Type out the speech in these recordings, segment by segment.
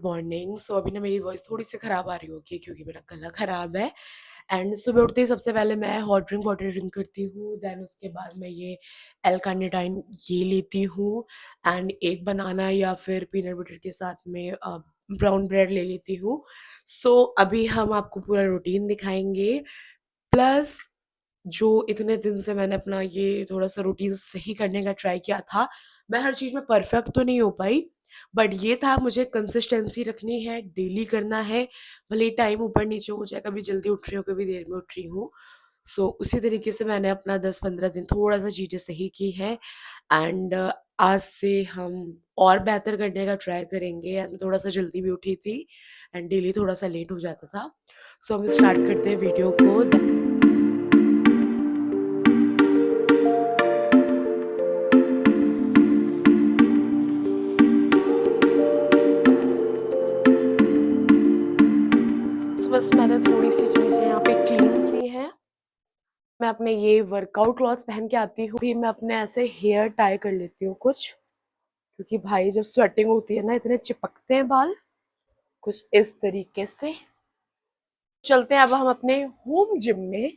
Morning. सो अभी ना मेरी वॉइस थोड़ी-सी ख़राब आ रही होगी क्योंकि मेरा गला ख़राब है। एंड सुबह उठते ही सबसे पहले मैं हॉट ड्रिंक वाटर ड्रिंक करती हूँ, देन उसके बाद मैं ये L-कार्निटाइन ये लेती हूँ एंड एक बनाना या फिर पीनट बटर के साथ में ब्राउन ब्रेड ले लेती हूँ। सो अभी हम आपको पूरा रूटीन दिखाएँगे, प्लस जो इतने दिन से मैंने अपना ये थोड़ा-सा रूटीन सही करने का ट्राई किया था। मैं हर चीज़ में परफेक्ट तो नहीं हो पाई, बट ये था मुझे कंसिस्टेंसी रखनी है, डेली करना है, भले ही टाइम ऊपर-नीचे हो जाए, कभी जल्दी उठ रही हूँ, कभी देर में उठ रही हूँ। सो उसी तरीके से मैंने अपना 10-15 दिन थोड़ा-सा चीज़ें सही की हैं एंड आज से हम और बेहतर करने का ट्राई करेंगे एंड थोड़ा-सा जल्दी भी उठी थी एंड डेली थोड़ा-सा लेट हो जाता था। सो हम स्टार्ट करते हैं वीडियो को। तो बस मैंने थोड़ी-सी चीज़ें यहाँ पे क्लीन की हैं। मैं अपने ये वर्कआउट क्लॉथ्स पहन के आती हूँ, फिर मैं अपने ऐसे हेयर टाई कर लेती हूँ कुछ, क्योंकि भाई जब स्वेटिंग होती है ना इतने चिपकते हैं बाल, कुछ इस तरीके से। चलते हैं अब हम अपने होम जिम में।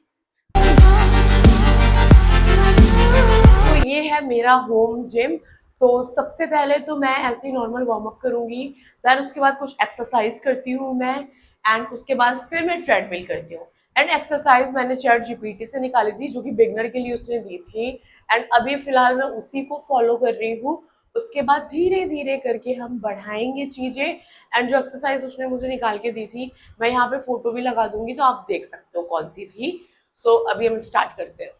तो ये है मेरा होम जिम। तो सबसे पहले तो मैं ऐसे ही नॉर्मल वार्म अप करूँगी, देन उसके बाद कुछ एक्सरसाइज करती हूँ मैं एंड उसके बाद फिर मैं ट्रेडमिल करती हूँ। एंड एक्सरसाइज मैंने चैट जीपीटी से निकाली थी, जो कि बिगनर के लिए उसने दी थी एंड अभी फिलहाल मैं उसी को फॉलो कर रही हूँ। उसके बाद धीरे धीरे करके हम बढ़ाएंगे चीज़ें एंड जो एक्सरसाइज उसने मुझे निकाल के दी थी, मैं यहाँ पे फोटो भी लगा दूंगी तो आप देख सकते हो कौन सी थी। सो अभी हम स्टार्ट करते हैं।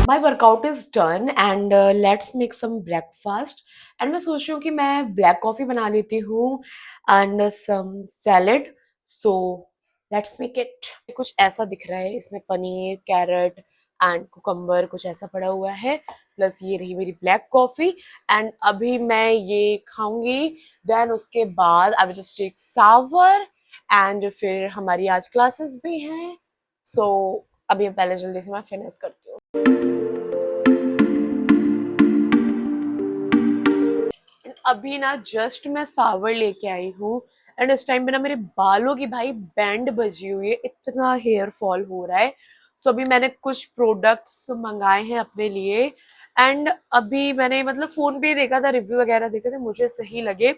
My workout is done and let's make some breakfast. And मैं सोच रही हूँ कि मैं ब्लैक कॉफी बना लेती हूँ and some salad. So let's make it. कुछ ऐसा दिख रहा है, इसमें पनीर, कैरेट एंड कुकम्बर कुछ ऐसा पड़ा हुआ है, प्लस ये रही मेरी ब्लैक कॉफी एंड अभी मैं ये खाऊंगी। देन उसके बाद I will just take shower and फिर हमारी आज क्लासेस भी हैं। सो अभी पहले जल्दी से मैं फिनिश करती हूँ। अभी ना जस्ट मैं सावर लेके आई हूँ एंड इस टाइम पे ना मेरे बालों की भाई बैंड बजी हुई है, इतना हेयर फॉल हो रहा है। सो अभी मैंने कुछ प्रोडक्ट्स मंगाए हैं अपने लिए एंड अभी मैंने मतलब फोन पे ही देखा था, रिव्यू वगैरह देखे थे, मुझे सही लगे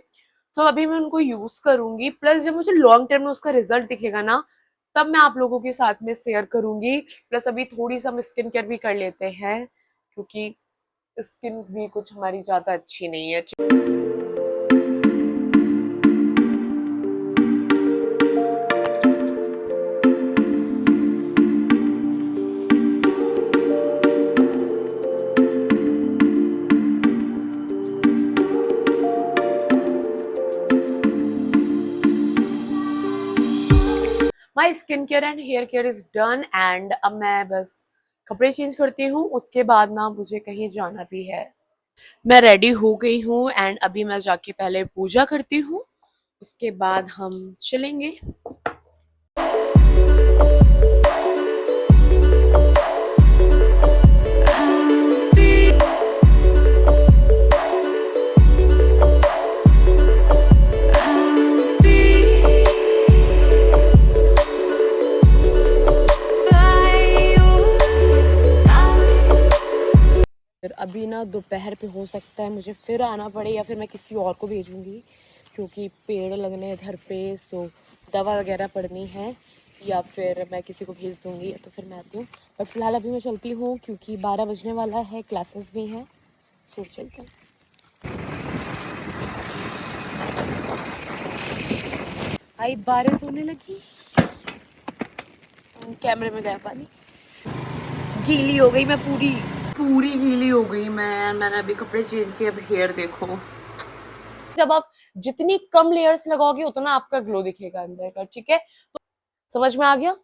तो अभी मैं उनको यूज करूंगी। प्लस जब मुझे लॉन्ग टर्म में उसका रिजल्ट दिखेगा ना, तब मैं आप लोगों के साथ में शेयर करूंगी। प्लस अभी थोड़ी सा हम स्किन केयर भी कर लेते हैं, क्योंकि स्किन भी कुछ हमारी ज्यादा अच्छी नहीं है। My skin care and hair care is done and अब मैं बस कपड़े चेंज करती हूँ, उसके बाद ना मुझे कहीं जाना भी है। मैं रेडी हो गई हूँ एंड अभी मैं जाके पहले पूजा करती हूँ, उसके बाद हम चलेंगे। फिर अभी ना दोपहर पे हो सकता है मुझे फिर आना पड़े या फिर मैं किसी और को भेजूंगी, क्योंकि पेड़ लगने हैं घर पे, सो दवा वगैरह पड़नी है, या फिर मैं किसी को भेज दूंगी तो फिर मैं आती हूँ। बट फिलहाल अभी मैं चलती हूँ क्योंकि 12 बजने वाला है, क्लासेस भी हैं, सो चलते हैं। भाई बारिश होने लगी, कैमरे में गया पानी, गीली हो गई मैं पूरी पूरी गीली हो गई मैं। मैंने अभी कपड़े चेंज किए, अब हेयर देखो। जब आप जितनी कम लेयर्स लगाओगे उतना आपका ग्लो दिखेगा अंदर का, ठीक है? तो समझ में आ गया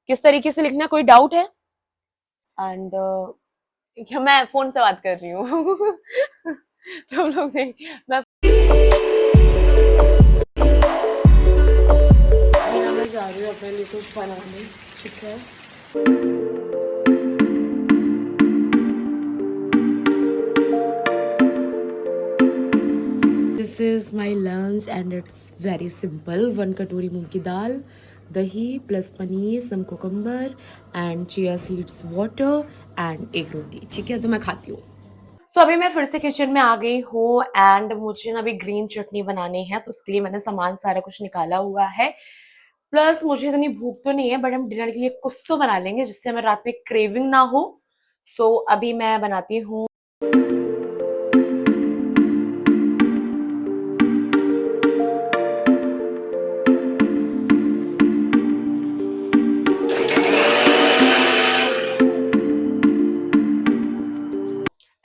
किस तरीके से लिखना है? कोई डाउट है? एंड क्या मैं फोन से बात कर रही हूँ? तुम लोग नहीं, मैं जा रही हूँ अपने लिए कुछ बनाने, ठीक है? This is my lunch and it's very simple. 1 कटोरी मूंग की दाल, दही plus paneer, some cucumber and chia seeds water and एक रोटी, ठीक है? तो मैं खाती हूँ। तो अभी मैं फिर से किचन में आ गई हूँ एंड मुझे ना अभी ग्रीन चटनी बनानी है, तो उसके लिए मैंने सामान सारा कुछ निकाला हुआ है। प्लस मुझे इतनी भूख तो नहीं है, बट हम डिनर के लिए कुछ तो बना लेंगे जिससे हमें रात में क्रेविंग ना हो। सो अभी मैं बनाती हूँ।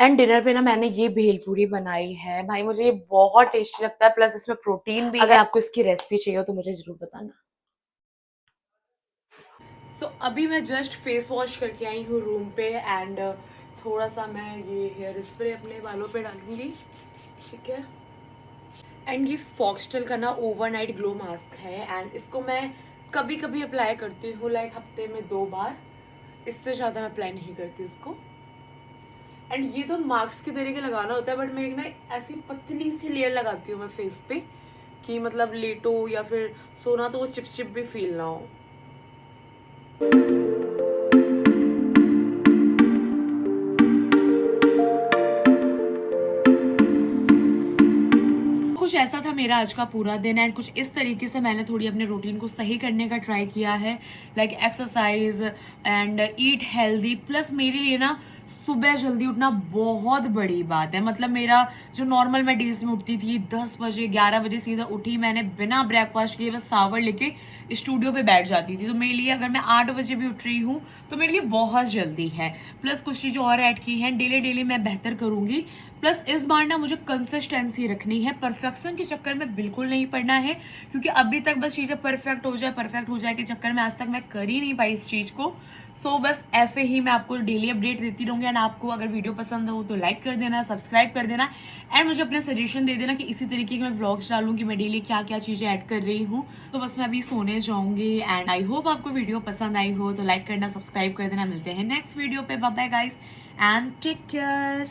एंड डिनर पे ना मैंने ये भेलपूरी बनाई है, भाई मुझे ये बहुत टेस्टी लगता है, प्लस इसमें प्रोटीन भी है। अगर आपको इसकी रेसिपी चाहिए हो तो मुझे जरूर बताना। तो अभी मैं जस्ट फेस वॉश करके आई हूँ रूम पे एंड थोड़ा सा मैं ये हेयर स्प्रे अपने बालों पे डालूंगी, ठीक है? एंड ये फॉक्सटेल का ना ओवरनाइट ग्लो मास्क है एंड इसको मैं कभी कभी अप्लाई करती हूँ, लाइक हफ्ते में 2 बार। इससे ज़्यादा मैं अप्लाई नहीं करती इसको। एंड ये तो मास्क के तरीके लगाना होता है, बट मैं एक ना ऐसी पतली सी लेयर लगाती हूँ मैं फेस पे कि मतलब लेटो या फिर सोना तो वो चिप चिप भी फील ना हो। कुछ ऐसा था मेरा आज का पूरा दिन एंड कुछ इस तरीके से मैंने थोड़ी अपने रूटीन को सही करने का ट्राई किया है, like exercise and eat healthy. Plus मेरे लिए ना सुबह जल्दी उठना बहुत बड़ी बात है। मतलब मेरा जो नॉर्मल मैं डेज में उठती थी 10 बजे 11 बजे, सीधा उठी मैंने बिना ब्रेकफास्ट किए बस सावर लेके स्टूडियो पे बैठ जाती थी। तो मेरे लिए अगर मैं 8 बजे भी उठ रही हूँ तो मेरे लिए बहुत जल्दी है। प्लस कुछ चीज़ें और ऐड की हैं, डेली डेली मैं बेहतर करूंगी। प्लस इस बार ना मुझे कंसिस्टेंसी रखनी है, परफेक्शन के चक्कर में बिल्कुल नहीं पड़ना है, क्योंकि अभी तक बस चीज़ें परफेक्ट हो जाए के चक्कर में आज तक मैं कर ही नहीं पाई इस चीज़ को। सो बस ऐसे ही मैं आपको डेली अपडेट देती रहूँगी एंड आपको अगर वीडियो पसंद हो तो लाइक कर देना, सब्सक्राइब कर देना एंड मुझे अपने सजेशन दे देना कि इसी तरीके के मैं व्लॉग्स डालूँ कि मैं डेली क्या क्या चीज़ें ऐड कर रही हूँ। तो बस मैं अभी सोने जाऊँगी एंड आई होप आपको वीडियो पसंद आई हो, तो लाइक करना, सब्सक्राइब कर देना। मिलते हैं नेक्स्ट वीडियो पे। Bye bye guys and take care.